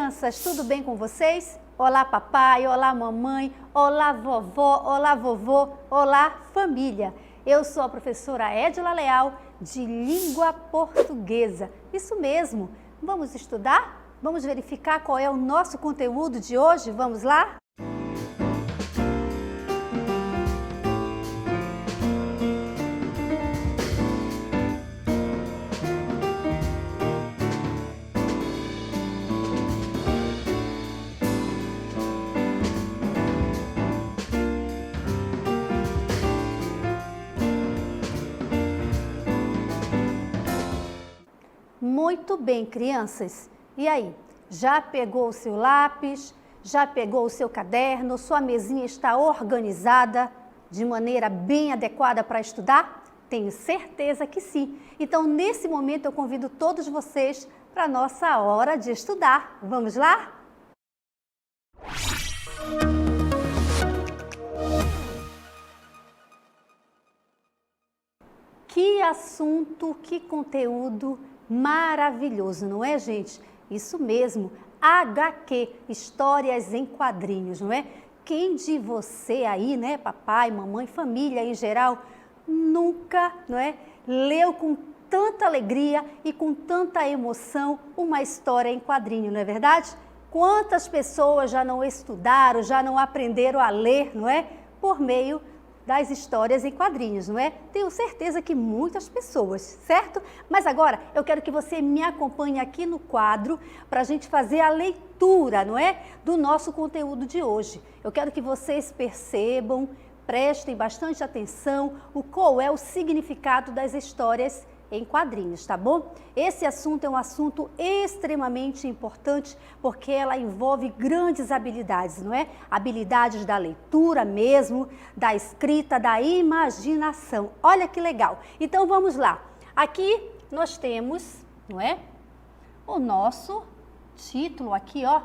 crianças, tudo bem com vocês? Olá papai, olá mamãe, olá vovó, olá vovô, olá família. Eu sou a professora Edila Leal de Língua Portuguesa. Isso mesmo, vamos estudar? Vamos verificar qual é o nosso conteúdo de hoje? Vamos lá? Muito bem, crianças. E aí, já pegou o seu lápis? Já pegou o seu caderno? Sua mesinha está organizada de maneira bem adequada para estudar? Tenho certeza que sim. Então, nesse momento, eu convido todos vocês para a nossa hora de estudar. Vamos lá? Que assunto, que conteúdo maravilhoso, não é, gente? Isso mesmo, HQ, Histórias em Quadrinhos, não é? Quem de você aí, né, papai, mamãe, família em geral, nunca, não é, leu com tanta alegria e com tanta emoção uma história em quadrinho, não é verdade? Quantas pessoas já não estudaram, já não aprenderam a ler, não é? Por meio das histórias em quadrinhos, não é? Tenho certeza que muitas pessoas, certo? Mas agora eu quero que você me acompanhe aqui no quadro para a gente fazer a leitura, não é? Do nosso conteúdo de hoje. Eu quero que vocês percebam, prestem bastante atenção qual é o significado das histórias em quadrinhos, tá bom? Esse assunto é um assunto extremamente importante porque ela envolve grandes habilidades, não é? Habilidades da leitura mesmo, da escrita, da imaginação. Olha que legal! Então vamos lá. Aqui nós temos, não é? O nosso título aqui, ó.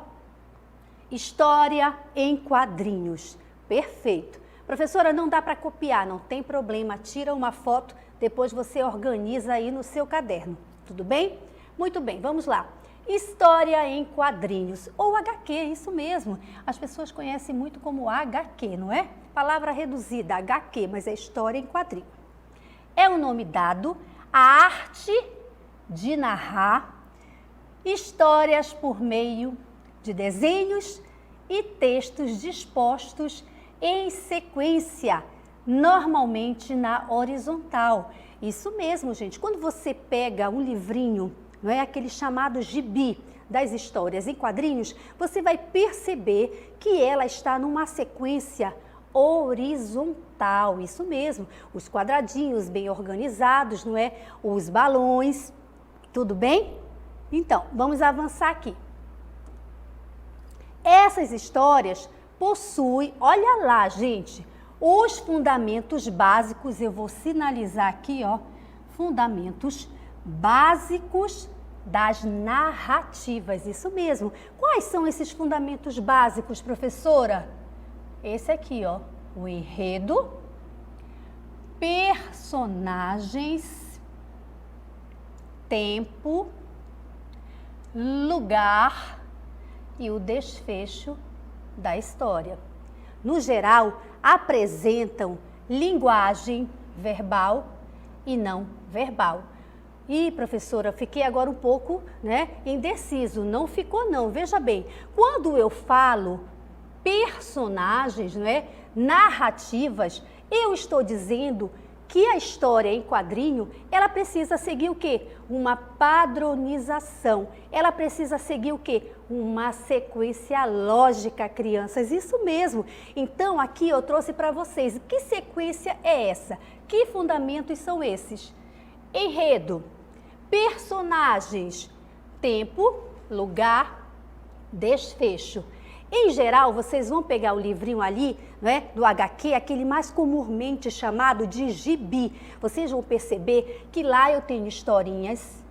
História em quadrinhos. Perfeito. Professora, não dá para copiar, não tem problema. Tira uma foto, depois você organiza aí no seu caderno. Tudo bem? Muito bem, vamos lá. História em quadrinhos, ou HQ, isso mesmo. As pessoas conhecem muito como HQ, não é? Palavra reduzida, HQ, mas é história em quadrinho. É o nome dado à arte de narrar histórias por meio de desenhos e textos dispostos em sequência, normalmente na horizontal. Isso mesmo, gente. Quando você pega um livrinho, não é, aquele chamado gibi das histórias em quadrinhos, você vai perceber que ela está numa sequência horizontal. Isso mesmo. Os quadradinhos bem organizados, não é? Os balões. Tudo bem? Então, vamos avançar aqui. Essas histórias possui, olha lá, gente, os fundamentos básicos, eu vou sinalizar aqui, ó, fundamentos básicos das narrativas, isso mesmo. Quais são esses fundamentos básicos, professora? Esse aqui, ó, o enredo, personagens, tempo, lugar e o desfecho da história. No geral, apresentam linguagem verbal e não verbal. E, professora, fiquei agora um pouco, né, indeciso. Não ficou não, veja bem. Quando eu falo personagens, né, narrativas, eu estou dizendo que a história em quadrinho, ela precisa seguir o quê? Uma padronização. Ela precisa seguir o quê? Uma sequência lógica, crianças. Isso mesmo. Então, aqui eu trouxe para vocês. Que sequência é essa? Que fundamentos são esses? Enredo, personagens, tempo, lugar, desfecho. Em geral, vocês vão pegar o livrinho ali, né, do HQ, aquele mais comumente chamado de gibi. Vocês vão perceber que lá eu tenho historinhas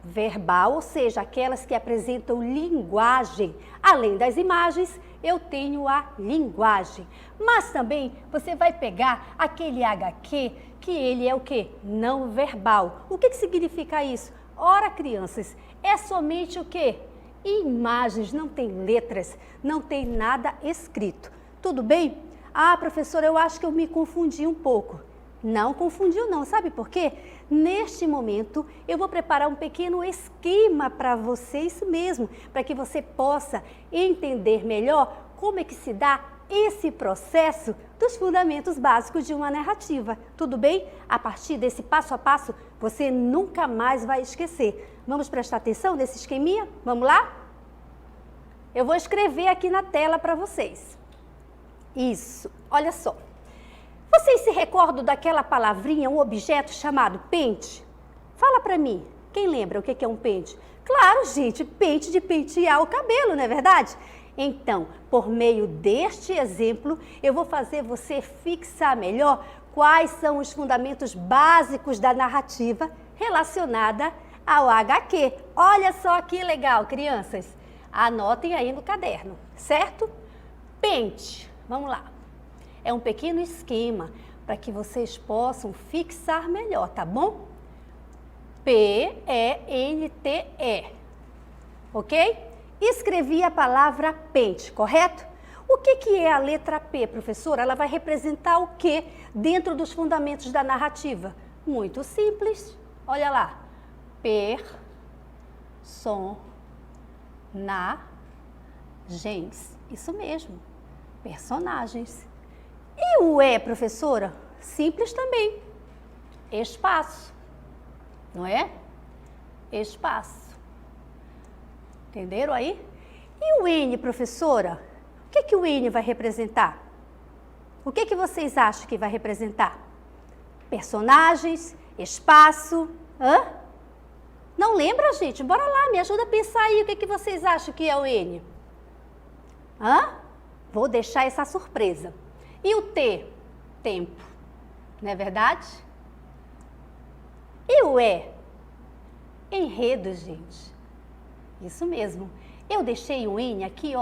verbal, ou seja, aquelas que apresentam linguagem. Além das imagens, eu tenho a linguagem. Mas também você vai pegar aquele HQ que ele é o quê? Não verbal. O que significa isso? Ora, crianças, é somente o quê? imagens, não tem letras, não tem nada escrito. Tudo bem? Ah, professora, eu acho que eu me confundi um pouco. Não confundiu não, sabe por quê? Neste momento, eu vou preparar um pequeno esquema para você, isso mesmo, para que você possa entender melhor como é que se dá esse processo dos fundamentos básicos de uma narrativa. Tudo bem? A partir desse passo a passo, você nunca mais vai esquecer. Vamos prestar atenção nesse esqueminha? Vamos lá? Eu vou escrever aqui na tela para vocês. Isso, olha só. Vocês se recordam daquela palavrinha, um objeto chamado pente? Fala para mim, quem lembra o que é um pente? Claro, gente, pente de pentear o cabelo, não é verdade? Então, por meio deste exemplo, eu vou fazer você fixar melhor quais são os fundamentos básicos da narrativa relacionada ao HQ. Olha só que legal, crianças. Anotem aí no caderno, certo? Pente, vamos lá. É um pequeno esquema para que vocês possam fixar melhor, tá bom? P-E-N-T-E, ok? Escrevi a palavra pente, correto? O que é a letra P, professora? Ela vai representar o que dentro dos fundamentos da narrativa? Muito simples. Olha lá. Personagens. Isso mesmo. Personagens. E o E, professora? Simples também. Espaço. Não é? Espaço. Entenderam aí? E o N, professora? O que o N vai representar? O que vocês acham que vai representar? Personagens, espaço, Não lembra, gente? Bora lá, me ajuda a pensar aí. O que vocês acham que é o N? Vou deixar essa surpresa. E o T? Tempo. Não é verdade? E o E? Enredo, gente. Isso mesmo. Eu deixei um N aqui,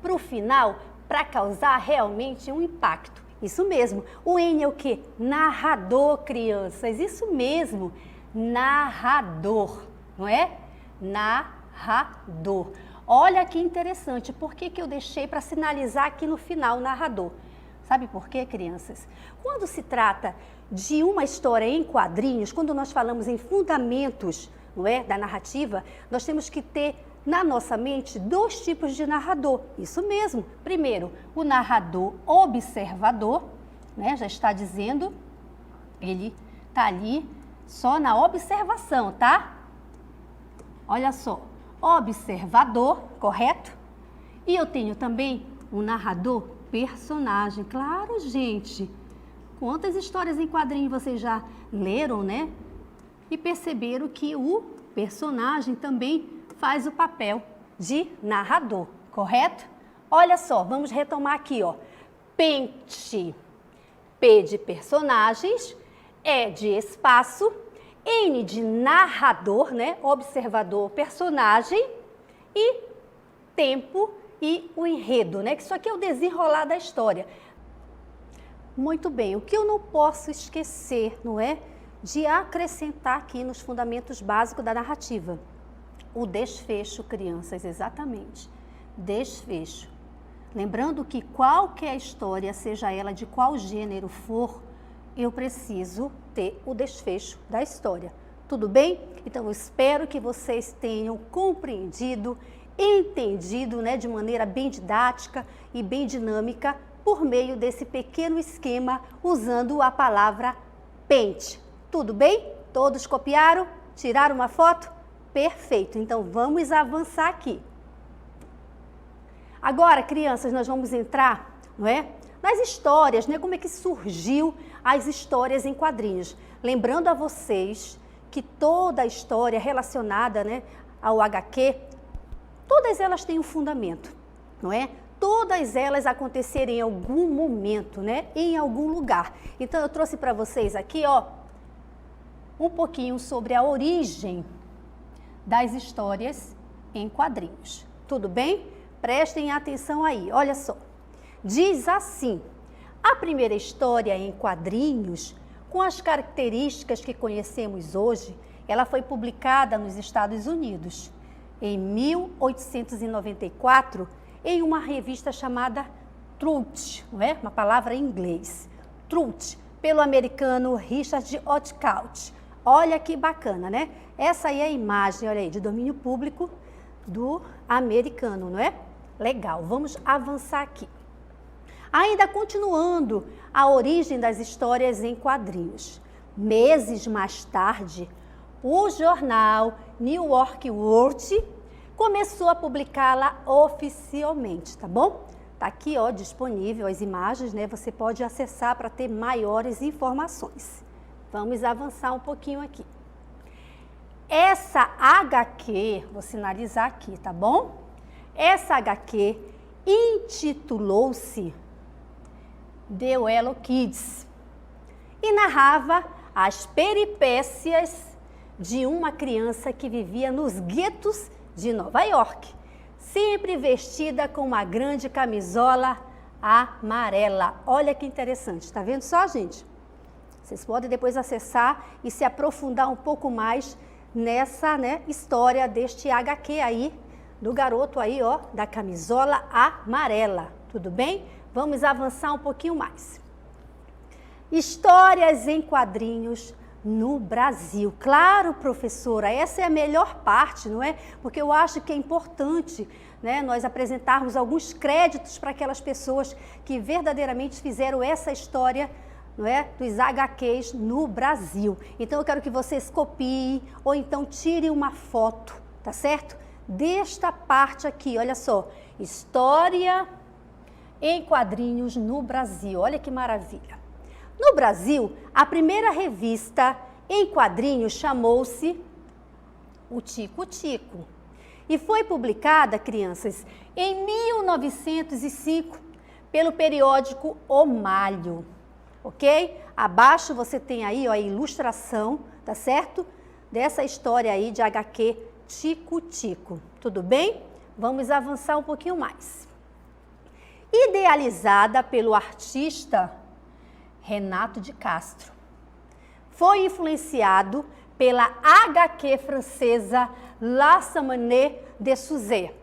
para o final, para causar realmente um impacto. Isso mesmo. O N é o quê? Narrador, crianças. Isso mesmo. Narrador, não é? Narrador. Olha que interessante. Por que eu deixei para sinalizar aqui no final narrador? Sabe por quê, crianças? Quando se trata de uma história em quadrinhos, quando nós falamos em fundamentos, não é, da narrativa, nós temos que ter na nossa mente dois tipos de narrador. Isso mesmo. Primeiro, o narrador observador, né? Já está dizendo, ele está ali só na observação, tá? Olha só, observador, correto? E eu tenho também um narrador personagem. Claro, gente. Quantas histórias em quadrinho vocês já leram, né? E perceberam que o personagem também faz o papel de narrador, correto? Olha só, vamos retomar aqui, Pente. P de personagens, E de espaço, N de narrador, né? Observador, personagem e tempo e o enredo, né? Que isso aqui é o desenrolar da história. Muito bem, o que eu não posso esquecer, não é? De acrescentar aqui nos fundamentos básicos da narrativa. O desfecho, crianças, exatamente. Desfecho. Lembrando que qualquer história, seja ela de qual gênero for, eu preciso ter o desfecho da história. Tudo bem? Então, eu espero que vocês tenham compreendido, entendido, né, de maneira bem didática e bem dinâmica, por meio desse pequeno esquema, usando a palavra pente. Tudo bem? Todos copiaram? Tiraram uma foto? Perfeito. Então, vamos avançar aqui. Agora, crianças, nós vamos entrar, não é? Nas histórias, né? Como é que surgiu as histórias em quadrinhos. Lembrando a vocês que toda a história relacionada, né, ao HQ, todas elas têm um fundamento, não é? Todas elas aconteceram em algum momento, né? Em algum lugar. Então, eu trouxe para vocês aqui, um pouquinho sobre a origem das histórias em quadrinhos. Tudo bem? Prestem atenção aí, olha só. Diz assim, a primeira história em quadrinhos, com as características que conhecemos hoje, ela foi publicada nos Estados Unidos. em 1894, em uma revista chamada Truth, não é? Uma palavra em inglês. Truth, pelo americano Richard Outcault. Olha que bacana, né? Essa aí é a imagem, olha aí, de domínio público do americano, não é? Legal, vamos avançar aqui. Ainda continuando a origem das histórias em quadrinhos. Meses mais tarde, o jornal New York World começou a publicá-la oficialmente, tá bom? Tá aqui, ó, disponível as imagens, né? Você pode acessar para ter maiores informações. Vamos avançar um pouquinho aqui. Essa HQ, vou sinalizar aqui, tá bom? Essa HQ intitulou-se The Yellow Kids e narrava as peripécias de uma criança que vivia nos guetos de Nova York, sempre vestida com uma grande camisola amarela. Olha que interessante, tá vendo só, gente? Vocês podem depois acessar e se aprofundar um pouco mais nessa, né, história deste HQ aí, do garoto aí, ó, da camisola amarela. Tudo bem? Vamos avançar um pouquinho mais. Histórias em quadrinhos no Brasil. Claro, professora, essa é a melhor parte, não é? Porque eu acho que é importante, né, nós apresentarmos alguns créditos para aquelas pessoas que verdadeiramente fizeram essa história, não é, dos HQs no Brasil. Então eu quero que vocês copiem ou então tirem uma foto, tá certo? Desta parte aqui, olha só, história em quadrinhos no Brasil. Olha que maravilha. No Brasil, a primeira revista em quadrinhos chamou-se O Tico Tico e foi publicada, crianças, em 1905 pelo periódico O Malho, ok? Abaixo você tem aí, ó, a ilustração, tá certo? Dessa história aí de HQ Tico Tico. Tudo bem? Vamos avançar um pouquinho mais. Idealizada pelo artista Renato de Castro, foi influenciado pela HQ francesa La Semaine de Suzette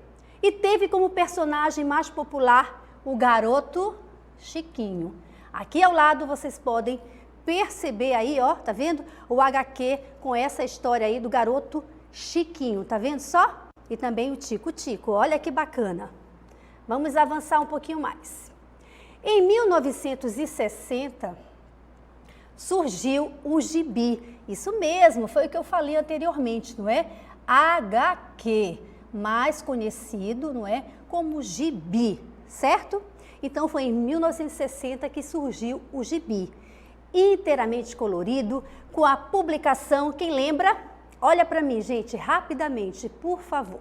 e teve como personagem mais popular o garoto Chiquinho. Aqui ao lado vocês podem perceber aí, ó, tá vendo? O HQ com essa história aí do garoto Chiquinho, tá vendo só? E também o Tico Tico, olha que bacana. Vamos avançar um pouquinho mais. Em 1960, surgiu o gibi. Isso mesmo, foi o que eu falei anteriormente, não é? HQ, mais conhecido, não é, como gibi, certo? Então foi em 1960 que surgiu o gibi, inteiramente colorido, com a publicação, quem lembra? Olha para mim, gente, rapidamente, por favor.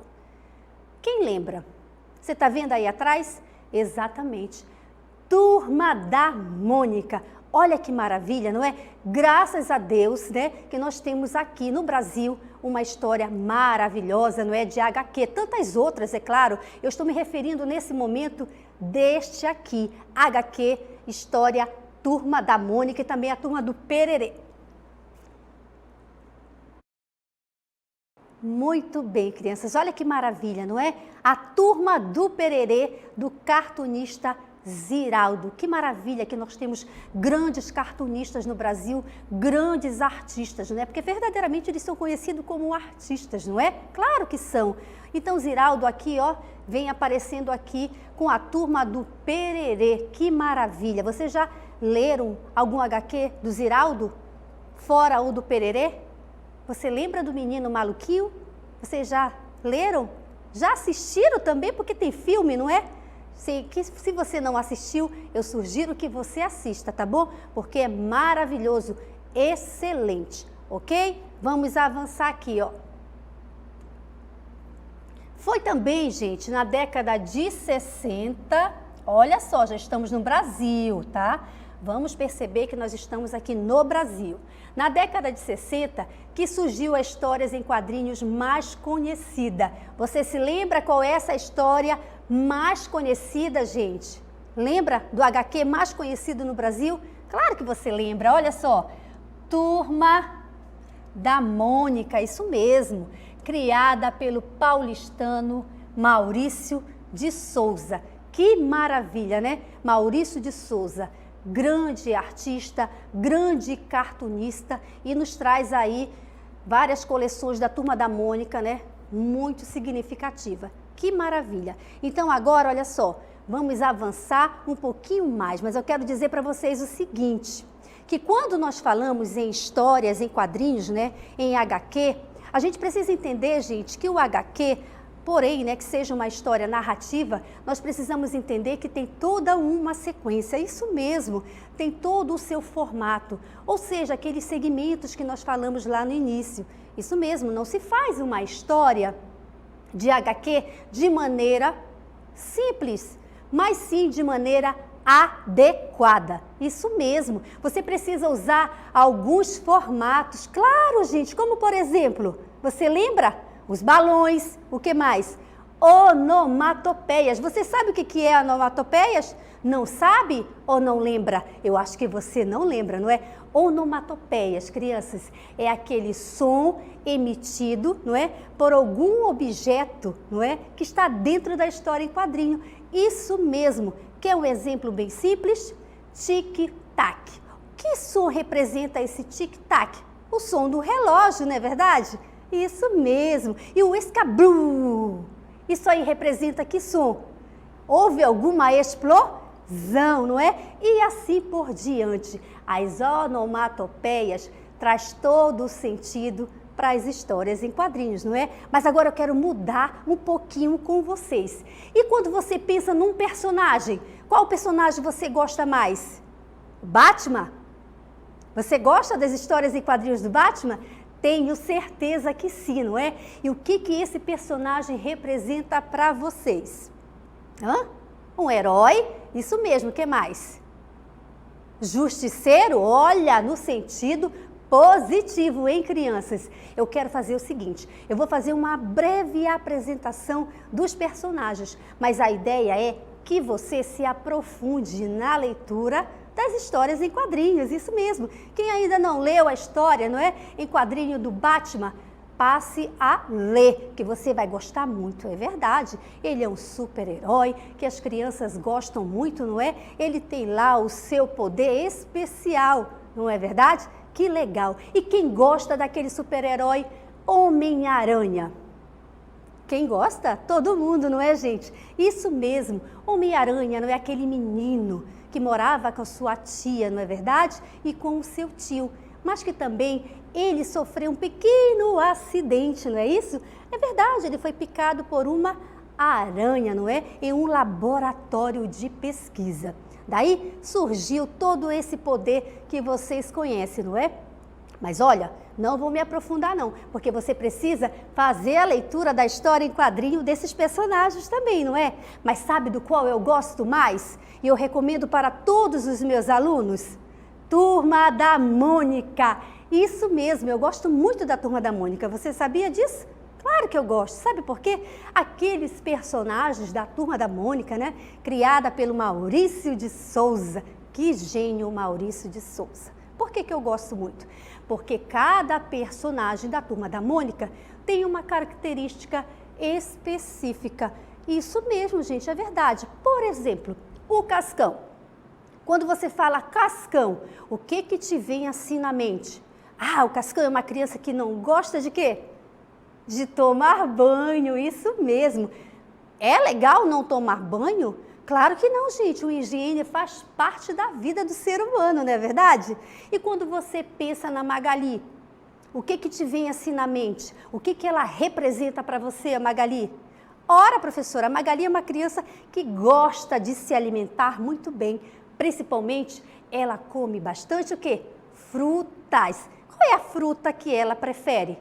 Quem lembra? Você está vendo aí atrás? Exatamente. Turma da Mônica. Olha que maravilha, não é? Graças a Deus, né, que nós temos aqui no Brasil uma história maravilhosa, não é? De HQ. Tantas outras, é claro. Eu estou me referindo nesse momento deste aqui. HQ, história Turma da Mônica e também a Turma do Pererê. Muito bem, crianças. Olha que maravilha, não é? A Turma do Pererê, do cartunista Ziraldo. Que maravilha que nós temos grandes cartunistas no Brasil, grandes artistas, não é? Porque verdadeiramente eles são conhecidos como artistas, não é? Claro que são. Então, Ziraldo aqui, ó, vem aparecendo aqui com a Turma do Pererê. Que maravilha. Vocês já leram algum HQ do Ziraldo? Fora o do Pererê? Você lembra do Menino Maluquinho? Vocês já leram? Já assistiram também? Porque tem filme, não é? Se você não assistiu, eu sugiro que você assista, tá bom? Porque é maravilhoso, excelente, ok? Vamos avançar aqui, ó. Foi também, gente, na década de 60, olha só, já estamos no Brasil, tá? Vamos perceber que nós estamos aqui no Brasil. Na década de 60, que surgiu a histórias em quadrinhos mais conhecida. Você se lembra qual é essa história mais conhecida, gente? Lembra do HQ mais conhecido no Brasil? Claro que você lembra, olha só. Turma da Mônica, isso mesmo. criada pelo paulistano Maurício de Souza. Que maravilha, né? Maurício de Souza, grande artista, grande cartunista e nos traz aí várias coleções da Turma da Mônica, né? Muito significativa. Que maravilha! Então agora, olha só, vamos avançar um pouquinho mais, mas eu quero dizer para vocês o seguinte, que quando nós falamos em histórias, em quadrinhos, né, em HQ, a gente precisa entender, gente, que o HQ, porém, né, que seja uma história narrativa, nós precisamos entender que tem toda uma sequência, isso mesmo, tem todo o seu formato, ou seja, aqueles segmentos que nós falamos lá no início. Isso mesmo, não se faz uma história de HQ de maneira simples, mas sim de maneira adequada. Isso mesmo, você precisa usar alguns formatos, claro, gente, como por exemplo, você lembra? Os balões, o que mais? Onomatopeias. Você sabe o que é onomatopeias? Não sabe ou não lembra? Eu acho que você não lembra, não é? Onomatopeias, crianças, é aquele som emitido, não é? Por algum objeto, não é? Que está dentro da história em quadrinho. Isso mesmo. Quer um exemplo bem simples? Tic-tac. Que som representa esse tic-tac? O som do relógio, não é verdade? Isso mesmo. E o escabru? Isso aí representa que som? Houve alguma explosão, não é? E assim por diante. As onomatopeias traz todo o sentido para as histórias em quadrinhos, não é? Mas agora eu quero mudar um pouquinho com vocês. E quando você pensa num personagem, qual personagem você gosta mais? O Batman? Você gosta das histórias em quadrinhos do Batman? Tenho certeza que sim, não é? E o que esse personagem representa para vocês? Um herói? Isso mesmo, o que mais? Justiceiro? Olha, no sentido positivo, hein, crianças? Eu quero fazer o seguinte, eu vou fazer uma breve apresentação dos personagens, mas a ideia é que você se aprofunde na leitura das histórias em quadrinhos, isso mesmo. Quem ainda não leu a história, não é? Em quadrinho do Batman, passe a ler, que você vai gostar muito, é verdade. Ele é um super-herói que as crianças gostam muito, não é? Ele tem lá o seu poder especial, não é verdade? Que legal! E quem gosta daquele super-herói Homem-Aranha? Quem gosta? Todo mundo, não é, gente? Isso mesmo, Homem-Aranha, não é aquele menino que morava com a sua tia, não é verdade? E com o seu tio, mas que também ele sofreu um pequeno acidente, não é isso? É verdade, ele foi picado por uma aranha, não é? Em um laboratório de pesquisa. Daí surgiu todo esse poder que vocês conhecem, não é? Mas olha, não vou me aprofundar não, porque você precisa fazer a leitura da história em quadrinho desses personagens também, não é? Mas sabe do qual eu gosto mais? E eu recomendo para todos os meus alunos? Turma da Mônica. Isso mesmo, eu gosto muito da Turma da Mônica. Você sabia disso? Claro que eu gosto. Sabe por quê? Aqueles personagens da Turma da Mônica, né? Criada pelo Maurício de Souza. Que gênio, Maurício de Souza. Por que eu gosto muito? Porque cada personagem da Turma da Mônica tem uma característica específica. Isso mesmo, gente, é verdade. Por exemplo, o Cascão. Quando você fala Cascão, o que te vem assim na mente? Ah, o Cascão é uma criança que não gosta de quê? De tomar banho, isso mesmo. É legal não tomar banho? Claro que não, gente. O higiene faz parte da vida do ser humano, não é verdade? E quando você pensa na Magali, o que te vem assim na mente? O que ela representa para você, a Magali? Ora, professora, a Magali é uma criança que gosta de se alimentar muito bem. Principalmente, ela come bastante o quê? Frutas. Qual é a fruta que ela prefere?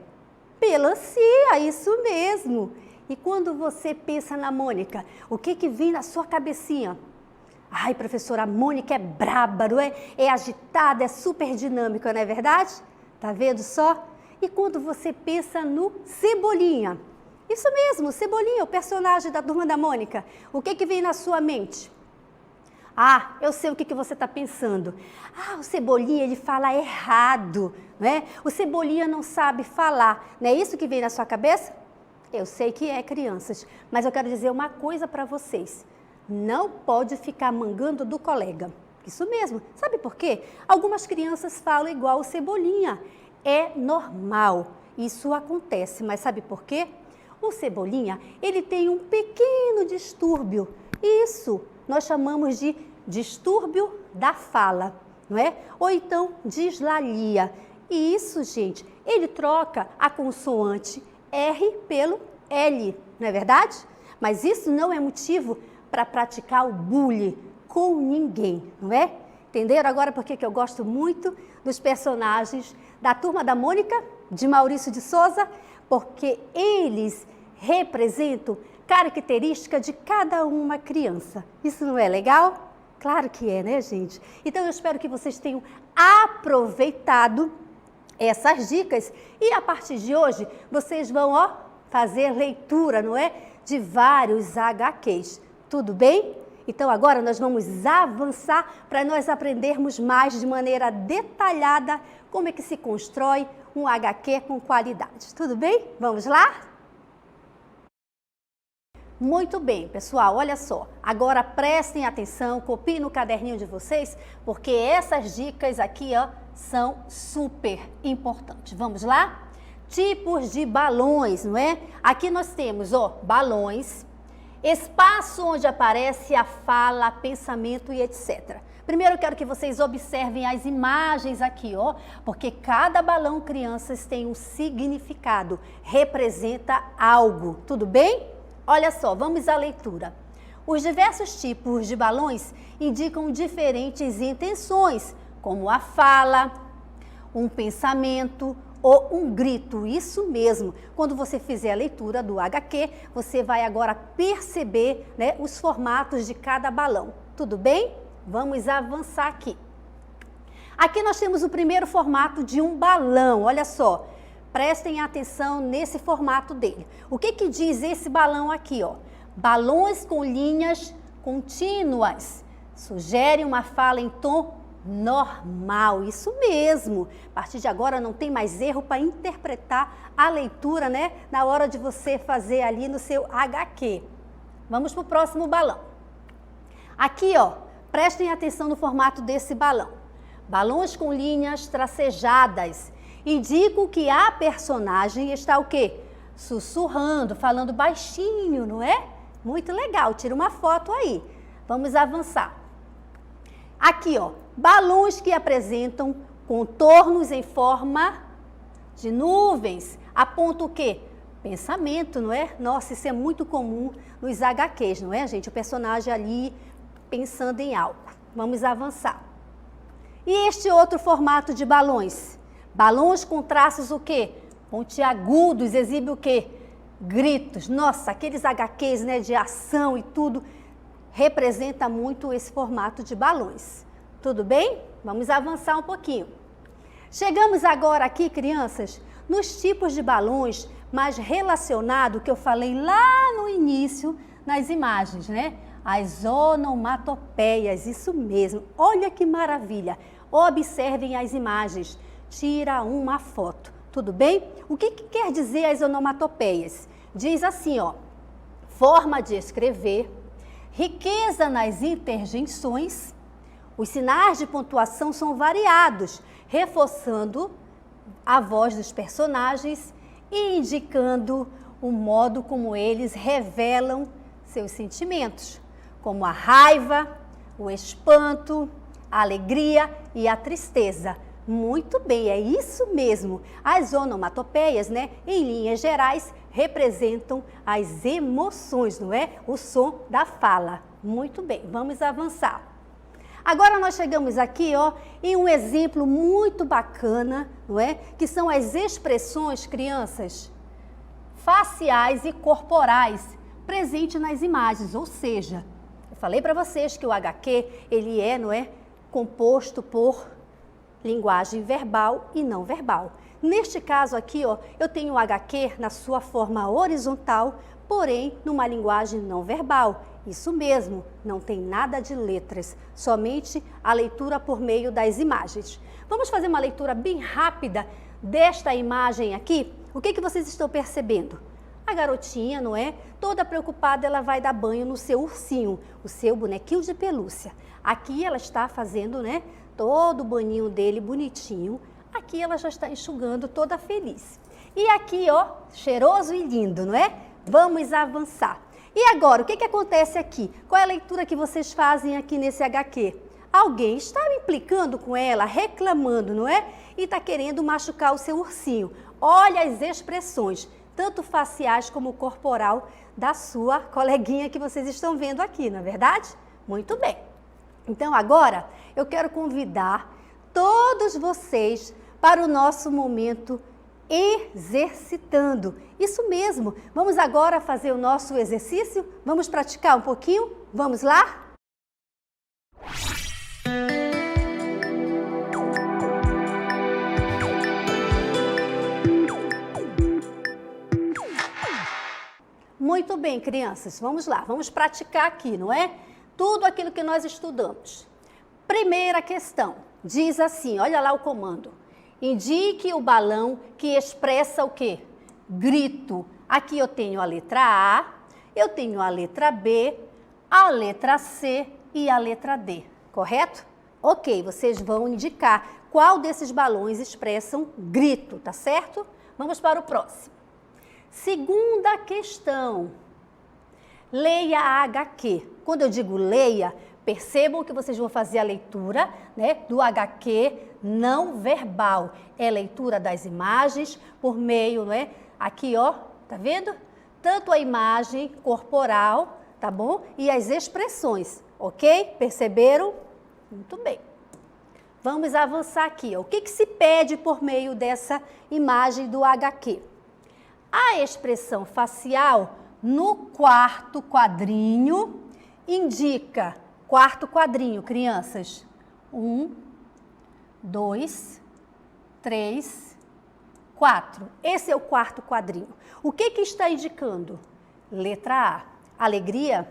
Melancia, isso mesmo. E quando você pensa na Mônica, o que vem na sua cabecinha? Ai, professora, a Mônica é braba, não é? É agitada, é super dinâmica, não é verdade? Tá vendo só? E quando você pensa no Cebolinha? Isso mesmo, Cebolinha, o personagem da Turma da Mônica. O que vem na sua mente? Ah, eu sei o que você está pensando. Ah, o Cebolinha, ele fala errado, né? O Cebolinha não sabe falar. Não é isso que vem na sua cabeça? Eu sei que é, crianças, mas eu quero dizer uma coisa para vocês. Não pode ficar mangando do colega. Isso mesmo. Sabe por quê? Algumas crianças falam igual o Cebolinha. É normal. Isso acontece, mas sabe por quê? O Cebolinha, ele tem um pequeno distúrbio. Isso nós chamamos de distúrbio da fala, não é? Ou então dislalia. E isso, gente, ele troca a consoante R pelo L, não é verdade? Mas isso não é motivo para praticar o bullying com ninguém, não é? Entenderam agora por que eu gosto muito dos personagens da Turma da Mônica, de Maurício de Souza? Porque eles representam característica de cada uma criança. Isso não é legal? Claro que é, né, gente? Então eu espero que vocês tenham aproveitado essas dicas e a partir de hoje vocês vão, fazer leitura, não é? De vários HQs. Tudo bem? Então agora nós vamos avançar para nós aprendermos mais de maneira detalhada como é que se constrói um HQ com qualidade. Tudo bem? Vamos lá? Muito bem, pessoal, olha só. Agora prestem atenção, copiem no caderninho de vocês, porque essas dicas aqui, são super importantes. Vamos lá? Tipos de balões, não é? Aqui nós temos, balões, espaço onde aparece a fala, pensamento e etc. Primeiro eu quero que vocês observem as imagens aqui, porque cada balão, crianças, tem um significado, representa algo, tudo bem? Olha só, vamos à leitura. Os diversos tipos de balões indicam diferentes intenções, como a fala, um pensamento ou um grito. Isso mesmo. Quando você fizer a leitura do HQ, você vai agora perceber, né, os formatos de cada balão. Tudo bem? Vamos avançar aqui. Aqui nós temos o primeiro formato de um balão. Olha só. Prestem atenção nesse formato dele. O que que diz esse balão aqui, Balões com linhas contínuas. Sugere uma fala em tom normal. Isso mesmo. A partir de agora não tem mais erro para interpretar a leitura, né? Na hora de você fazer ali no seu HQ. Vamos para o próximo balão. Aqui, prestem atenção no formato desse balão. Balões com linhas tracejadas. Indicam que a personagem está o quê? Sussurrando, falando baixinho, não é? Muito legal, tira uma foto aí. Vamos avançar. Aqui, balões que apresentam contornos em forma de nuvens. Aponta o quê? Pensamento, não é? Nossa, isso é muito comum nos HQs, não é, gente? O personagem ali pensando em algo. Vamos avançar. E este outro formato de balões? Balões com traços o quê? Pontiagudos, exibe o quê? Gritos. Nossa, aqueles HQs, né, de ação e tudo, representa muito esse formato de balões. Tudo bem? Vamos avançar um pouquinho. Chegamos agora aqui, crianças, nos tipos de balões mais relacionados que eu falei lá no início nas imagens, né? As onomatopeias, isso mesmo. Olha que maravilha. Observem as imagens. Tira uma foto, tudo bem? O que quer dizer as onomatopeias? Diz assim, forma de escrever, riqueza nas interjeições, os sinais de pontuação são variados, reforçando a voz dos personagens e indicando o modo como eles revelam seus sentimentos, como a raiva, o espanto, a alegria e a tristeza. Muito bem, é isso mesmo. As onomatopeias, né, em linhas gerais, representam as emoções, não é? O som da fala. Muito bem, vamos avançar. Agora nós chegamos aqui, em um exemplo muito bacana, não é? Que são as expressões, crianças, faciais e corporais, presentes nas imagens. Ou seja, eu falei para vocês que o HQ, ele é, não é, composto por linguagem verbal e não verbal. Neste caso aqui, eu tenho o HQ na sua forma horizontal, porém numa linguagem não verbal. Isso mesmo, não tem nada de letras, somente a leitura por meio das imagens. Vamos fazer uma leitura bem rápida desta imagem aqui? O que vocês estão percebendo? A garotinha, não é? Toda preocupada, ela vai dar banho no seu ursinho, o seu bonequinho de pelúcia. Aqui ela está fazendo, né, todo o banhinho dele bonitinho. Aqui ela já está enxugando toda feliz. E aqui, ó, cheiroso e lindo, não é? Vamos avançar. E agora, o que acontece aqui? Qual é a leitura que vocês fazem aqui nesse HQ? Alguém está implicando com ela, reclamando, não é? E está querendo machucar o seu ursinho. Olha as expressões, tanto faciais como corporal, da sua coleguinha que vocês estão vendo aqui, não é verdade? Muito bem. Então agora eu quero convidar todos vocês para o nosso momento exercitando. Isso mesmo, vamos agora fazer o nosso exercício? Vamos praticar um pouquinho? Vamos lá? Muito bem, crianças, vamos lá, vamos praticar aqui, não é? Tudo aquilo que nós estudamos. Primeira questão, diz assim, olha lá o comando. Indique o balão que expressa o quê? Grito. Aqui eu tenho a letra A, eu tenho a letra B, a letra C e a letra D, correto? Ok, vocês vão indicar qual desses balões expressam grito, tá certo? Vamos para o próximo. Segunda questão. Leia a HQ. Quando eu digo leia, percebam que vocês vão fazer a leitura, né, do HQ não verbal. É leitura das imagens por meio, não é? Aqui, ó, tá vendo? Tanto a imagem corporal, tá bom? E as expressões, ok? Perceberam? Muito bem. Vamos avançar aqui, ó. O que se pede por meio dessa imagem do HQ? A expressão facial no quarto quadrinho indica, quarto quadrinho, crianças, 1, 2, 3, 4. Esse é o quarto quadrinho. O que está indicando? Letra A, alegria.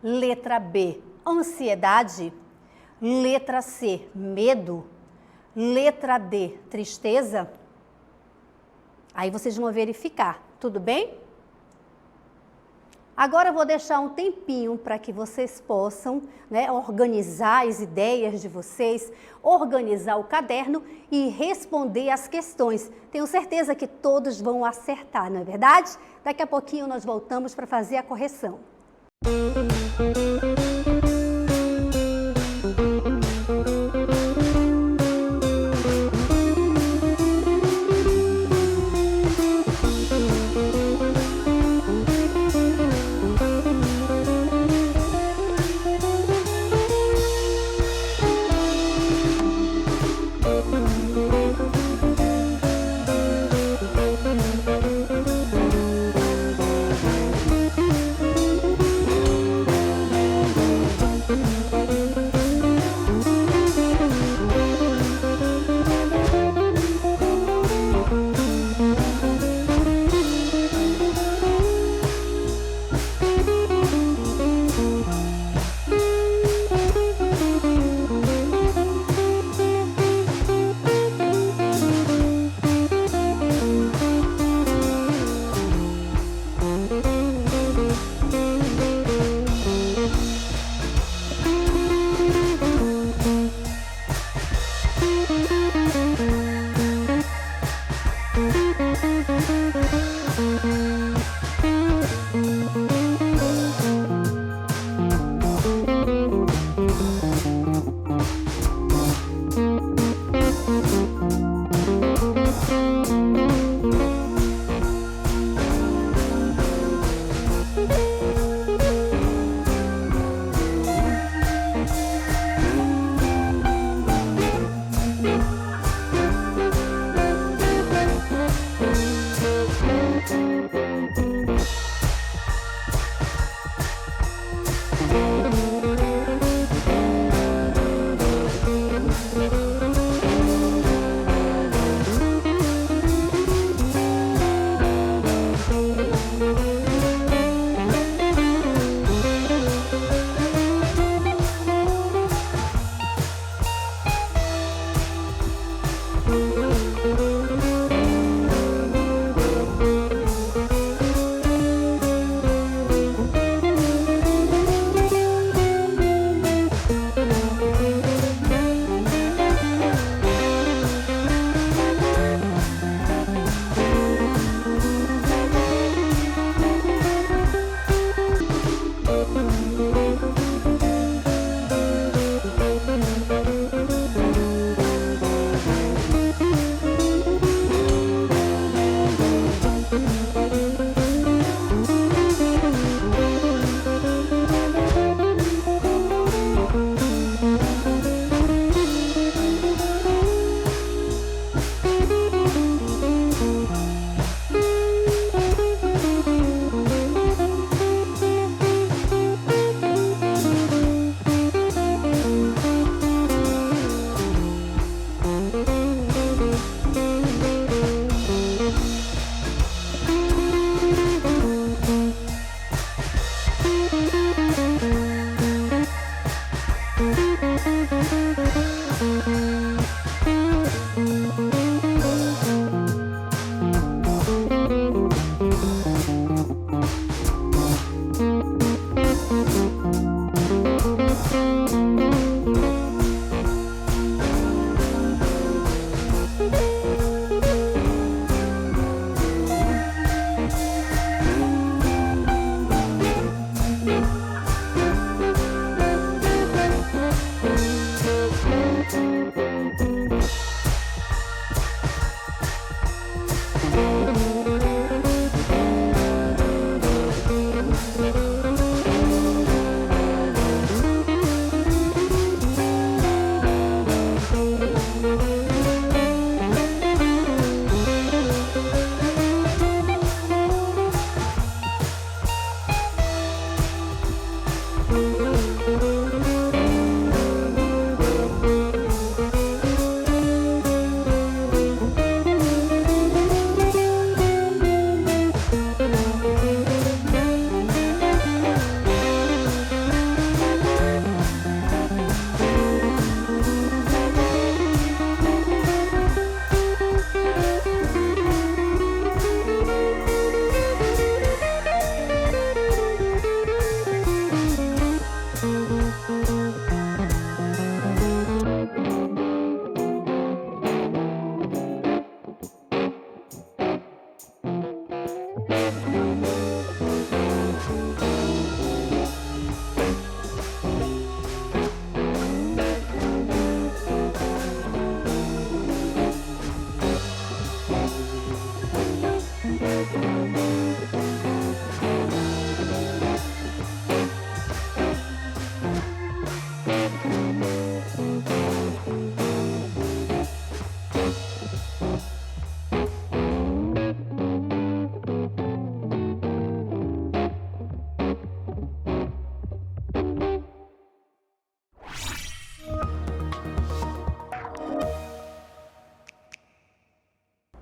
Letra B, ansiedade. Letra C, medo. Letra D, tristeza. Aí vocês vão verificar, tudo bem? Agora eu vou deixar um tempinho para que vocês possam, né, organizar as ideias de vocês, organizar o caderno e responder as questões. Tenho certeza que todos vão acertar, não é verdade? Daqui a pouquinho nós voltamos para fazer a correção.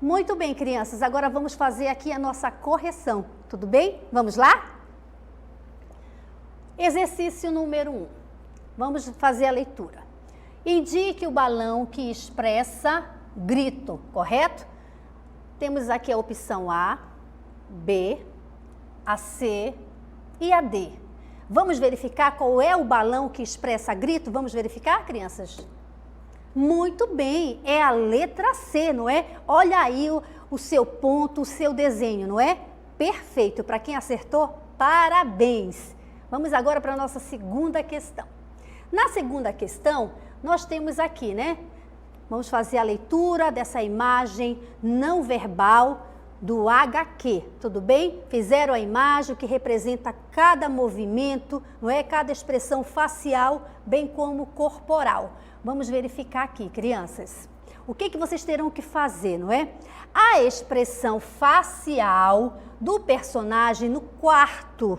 Muito bem, crianças, agora vamos fazer aqui a nossa correção, tudo bem? Vamos lá? Exercício número 1. Vamos fazer a leitura. Indique o balão que expressa grito, correto? Temos aqui a opção A, B, a C e a D. Vamos verificar qual é o balão que expressa grito? Vamos verificar, crianças? Muito bem, é a letra C, não é? Olha aí o seu ponto, o seu desenho, não é? Perfeito, para quem acertou, parabéns! Vamos agora para a nossa segunda questão. Na segunda questão, nós temos aqui, né? Vamos fazer a leitura dessa imagem não verbal do HQ, tudo bem? Fizeram a imagem que representa cada movimento, não é? Cada expressão facial, bem como corporal. Vamos verificar aqui, crianças. O que vocês terão que fazer, não é? A expressão facial do personagem no quarto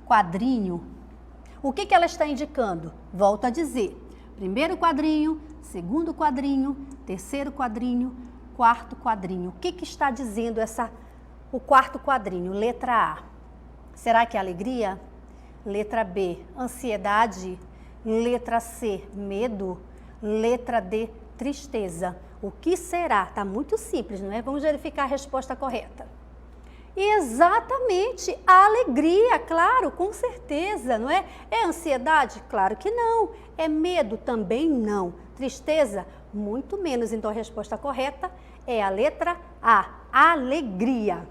quadrinho, o que ela está indicando? Volto a dizer, primeiro quadrinho, segundo quadrinho, terceiro quadrinho, quarto quadrinho. O que está dizendo o quarto quadrinho? Letra A. Será que é alegria? Letra B, ansiedade. Letra C, medo. Letra D, tristeza. O que será? Tá muito simples, não é? Vamos verificar a resposta correta. Exatamente, a alegria, claro, com certeza, não é? É ansiedade? Claro que não. É medo? Também não. Tristeza? Muito menos. Então a resposta correta é a letra A, alegria.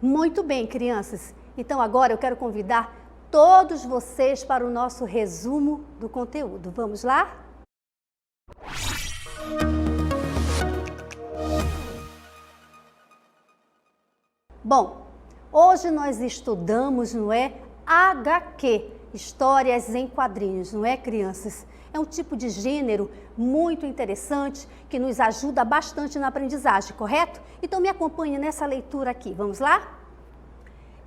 Muito bem, crianças. Então agora eu quero convidar todos vocês para o nosso resumo do conteúdo. Vamos lá? Bom, hoje nós estudamos, não é, HQ, histórias em quadrinhos, não é, crianças? É um tipo de gênero muito interessante que nos ajuda bastante na aprendizagem, correto? Então me acompanhe nessa leitura aqui, vamos lá?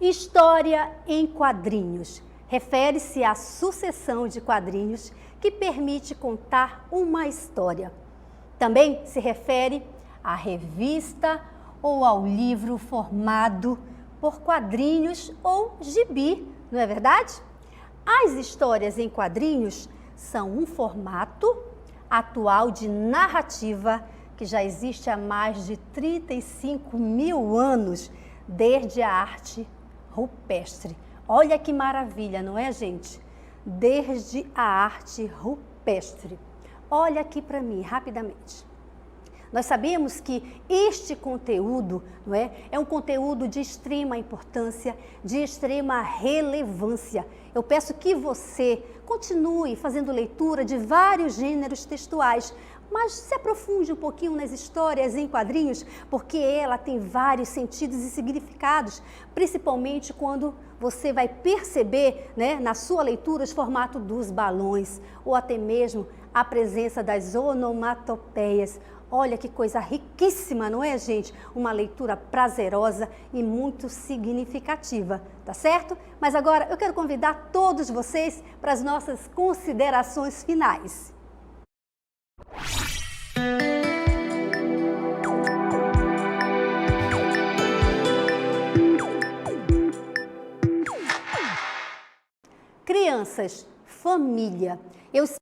História em quadrinhos. Refere-se à sucessão de quadrinhos que permite contar uma história. Também se refere à revista ou ao livro formado por quadrinhos ou gibi, não é verdade? As histórias em quadrinhos são um formato atual de narrativa que já existe há mais de 35 mil anos, desde a arte rupestre. Olha que maravilha, não é, gente? Desde a arte rupestre. Olha aqui para mim, rapidamente. Nós sabemos que este conteúdo, não é, é um conteúdo de extrema importância, de extrema relevância. Eu peço que você continue fazendo leitura de vários gêneros textuais, mas se aprofunde um pouquinho nas histórias em quadrinhos, porque ela tem vários sentidos e significados, principalmente quando você vai perceber, né, na sua leitura, os formatos dos balões, ou até mesmo a presença das onomatopeias. Olha que coisa riquíssima, não é, gente? Uma leitura prazerosa e muito significativa, tá certo? Mas agora eu quero convidar todos vocês para as nossas considerações finais. Crianças, família, eu sei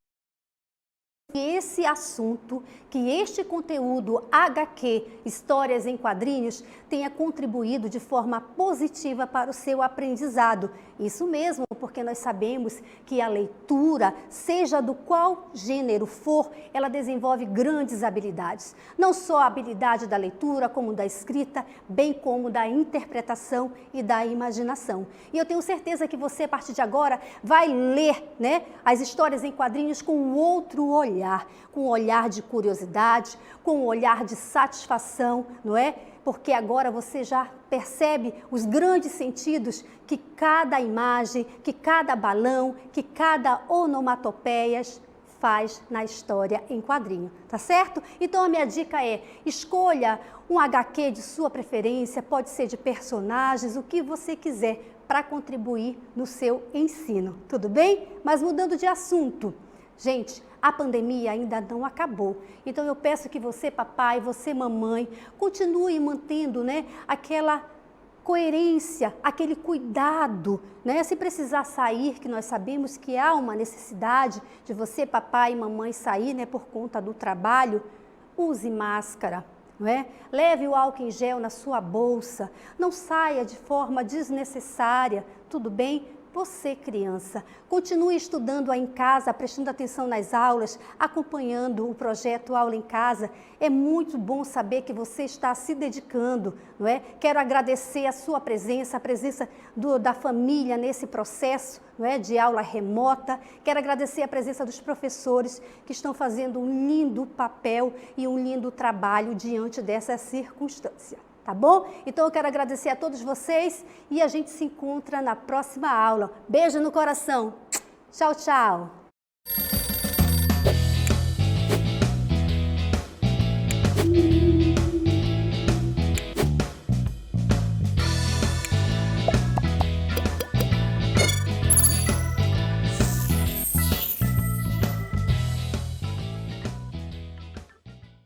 que esse assunto, que este conteúdo HQ, Histórias em Quadrinhos, tenha contribuído de forma positiva para o seu aprendizado. Isso mesmo, porque nós sabemos que a leitura, seja do qual gênero for, ela desenvolve grandes habilidades. Não só a habilidade da leitura, como da escrita, bem como da interpretação e da imaginação. E eu tenho certeza que você, a partir de agora, vai ler, né, as histórias em quadrinhos com outro olhar, com um olhar de curiosidade, com um olhar de satisfação, não é? Porque agora você já percebe os grandes sentidos que cada imagem, que cada balão, que cada onomatopeias faz na história em quadrinho, tá certo? Então a minha dica é, escolha um HQ de sua preferência, pode ser de personagens, o que você quiser para contribuir no seu ensino, tudo bem? Mas mudando de assunto, Gente, a pandemia ainda não acabou. Então eu peço que você, papai, você, mamãe, continue mantendo, né, aquela coerência, aquele cuidado, né? Se precisar sair, que nós sabemos que há uma necessidade de você, papai e mamãe, sair, né, por conta do trabalho, use máscara, não é? Leve o álcool em gel na sua bolsa, não saia de forma desnecessária, tudo bem? Você, criança, continue estudando aí em casa, prestando atenção nas aulas, acompanhando o projeto Aula em Casa. É muito bom saber que você está se dedicando, não é? Quero agradecer a sua presença, a presença da família nesse processo, não é? De aula remota. Quero agradecer a presença dos professores que estão fazendo um lindo papel e um lindo trabalho diante dessa circunstância. Tá bom? Então eu quero agradecer a todos vocês e a gente se encontra na próxima aula. Beijo no coração. Tchau, tchau.